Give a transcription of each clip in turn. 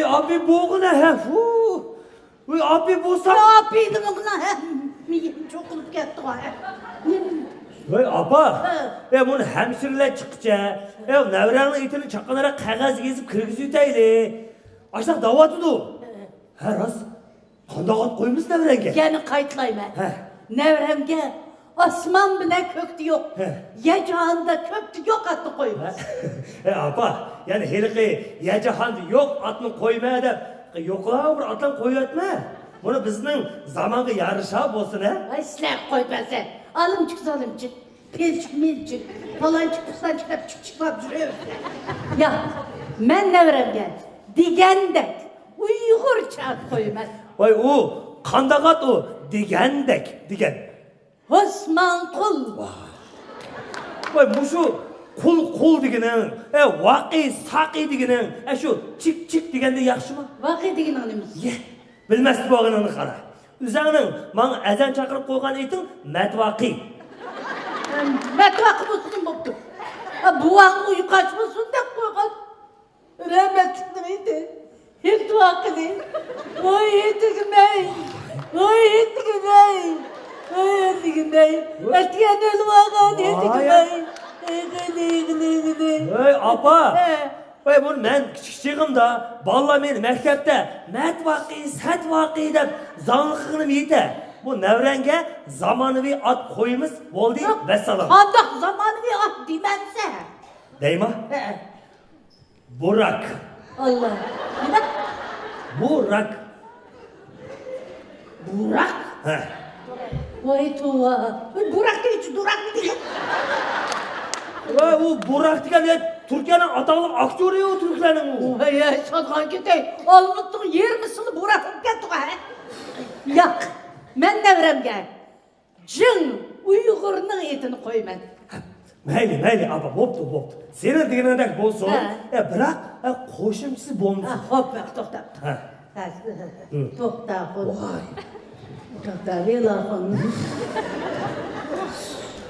Abi boğuna he. Abi boğsa. Abiydim ona he. Miyim çok olup gitti o he. Apa, bunu hemşireler çıkınca, nevranın itini çakanarak kağıt gezip kırgız üteyli. Aşağı davatı da. Her az, kandakat koymuş nevrenge. Yani kayıtlayma. Nevremge asman bile köktü yok. Yecağında köktü yok atlı koymuş. Apa, yani heriki yecahanda yok atını koymaya da yokluğa bir atlan koyatma. Bunu bizning zamanı yarışa olsun he. Ay silah koy ben sen. Alımcık zalımcık. Pelçik milçik. Falancık puslancık çıkıp duruyor. Ya ben nevremge digendek Uygurça koymuş. Vay o kandakat o digendek digen. Osman kul. Vay bu şu kul degenin, vaki saki degenin, şu çık degende yaxşı mı? Vakit degen anımız. Ye, bilmez bu ağınını qara. Üzerinin bana ezan çakırıp koygan etin metvaki. Metvakı mısın boptu? Bu vakı uyukaç mısın da koygan? Rahmetli neydi? Hiç vakı değil. Oy yedik ney? Oy yedik ney? Oy yedik ney? Etiyen ölü vakı yedik ney? Hey apa, hey bunu ben kiçikçiğimde, vallahi men mektepte metvaki, setvaki dep zanlıqını yete. Bu nevrenge zamanıvi at koyumuz oldu ve salam. Kandak zamanı bir at dimense. Deyma? Burak. Allah. Ne? Burak. Burak? He. Vay tuva. Burak değil şu durak mı değil? Vay o Burak diye ya Türkiye'nin atalı aktörü ya o Türklerin o. Vay ya satkan gidey. Almuttuk yer misini Burak gettik ha. Yak. Men nevremge. Cın Uygur'un etini koyman. Meyli apa boptu. Senin degenedek bolsun. Bırak koşumçusu bolmuş. Hop bak toxta. Toxta xon. Toxta vela xon.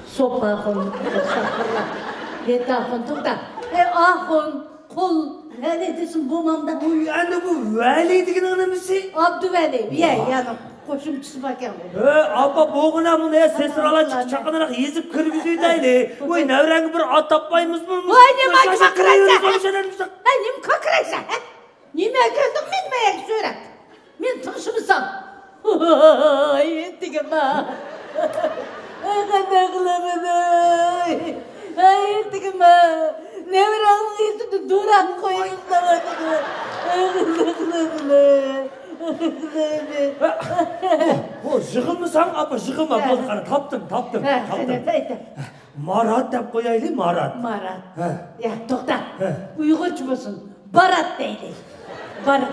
Sopa xon. Yeta xon toxta. Ahon kul. Ne desin bu mamda? Bu yani bu veli degenin nesi? Abdüveli. Yani koşumçusu bakayım. Apa boğuna bunu ya sesini ala çakınarak yezip kırgızı deyli. Vay nevrengi bir at tapmayımız mı? Vay ne başıma kıraysa. Ha nim kakraysa. Nime gözüm bilmeyek söyle. Min tınşımısam. Ay ettiğim ha. Ay kadaklarını. Ay ettiğim ha. Nevranın üstünde durak koyun da Bu jığıl mı sen apa jığıl mı? Taptım. Marat dep koyaylı Marat. Ya toxta. Uygurcu musun? Barat deydi. Barat.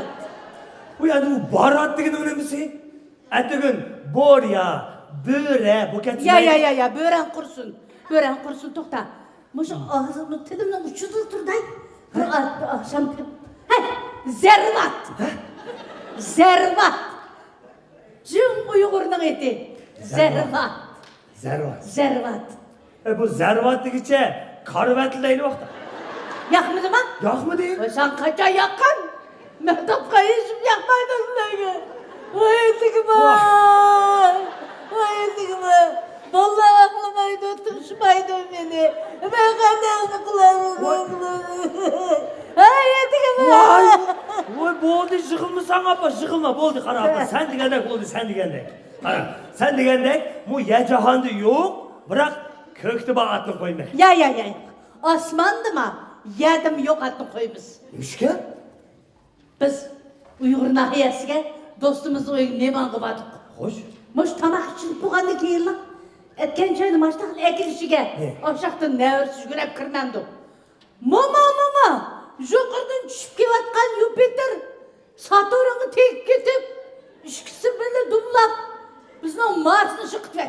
Bu yani bu Barat degen önemlisi. Ettiğin borya, böre, bu ketsin. Ya bören kursun. Bören kursun toxta. Muşu ağzımın tedimle uçudur turday. Akşam zervat. Zervat. Cın Uygur'un eti. Zervat. Bu zervat degiçe karvetli değil vakti. Yakmadı mı? Yakma değil. Sen kaça yakan? Mehtap kayışım yakmaydın beni. Vay ettiğime. Vallahi aklımaydı, tuşmaydı beni. Ben kadar Ay ettiğime. Vay boldu jığılma sana apa jığılma boldu kara apa. Sen digendek boldu sen digendek. Kara sen digendek bu yecahandı yok. Bırak köktü bağ atını koyma. Ya. Osmanlı mı? Yedim yok atını koymuz. Üçke? Biz Uygur nahiyesiga dostumuz oyun neman qilmadik. Hoş. Mush tamoq ichib bo'lgandan keyin aytgan joyni mana shunaqa ekilishiga o'shoqdan navr sugurab kirmamdi. Mama. Yuqoridan tushib kelayotgan Yupiter Saturnga tegib ketib, ikkisi birga dumlab bizni Marsni shiqitdi.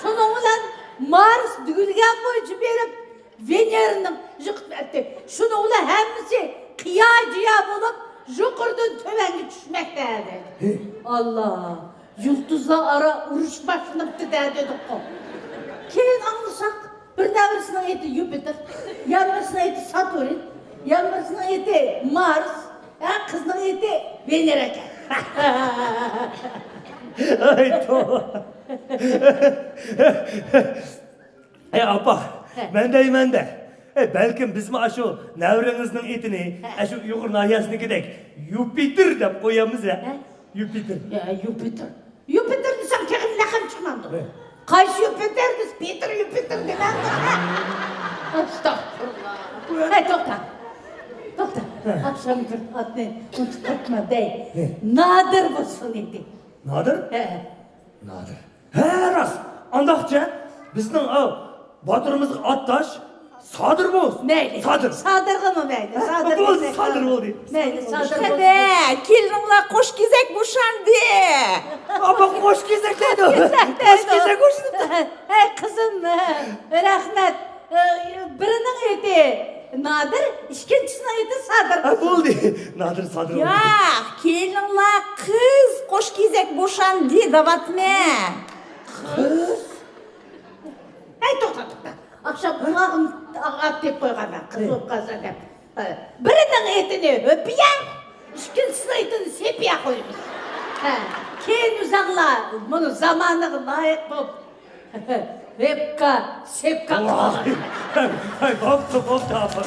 Shuning bilan Mars dugilgan bo'yicha berib Venerani yiqitdi. Shuning bilan hammasi qiyojiya bo'lib yuqoridan tövenge düşmekte dedi. Allah! Yıldızla ara uruş başlanıptı dedik o. Keyin anlasak bir devresine eti Jüpiter, yanmasına eti Satürn, Yalnızның eti Mars, kızның eti Venera ekan. Ay to'g'ri. Apa, men deyman-da. Balkim biz mana shu navrangizning etini, shu Uyg'ur nahiyasinikidek Yupiter deb qo'yamiz ya. Yupiter. Yupiter. Yupiter desem kekin laqam chiqmamdi. Qaysi Yupiter des? Peter Yupiter demamdi. Astagfirullah. Hey, to'xta. To'xta. Akşam bir adını unutma dey. Nadir bo'lsin edi. Nadir? Nadir. Ha, rost. Andaqcha bizning botirimiz Attash Sadir bo'lsin. Mayli. Sadir. Sadirg'imi mayli? Sadir. Bo'ldi, Sadir bo'ldi. Mayli, Sadir. Hadi kelinlar qo'sh kezak bo'shandi. Apa qo'sh kezak dedi. Qo'sh kezak qo'shdi. Hey kızım, rahmet. Birinin eti Nadir, ikkinchisining eti Sadir. Bo'ldi. Nadir Sadir. Ya kelinlar qiz qo'sh kezak bo'shandi davatme. Kız. Hey to'xta. Akşam kulağım at deb qo'yganman, qiz bo'lib qolsa deb. Birining etini o'piyam, ikkinchisining etini sepiya qo'yamiz. Keyin uzaqla, buni zamoniga loyiq bo'lib repka, sepka qilamiz. Ay, bo'pti, apa.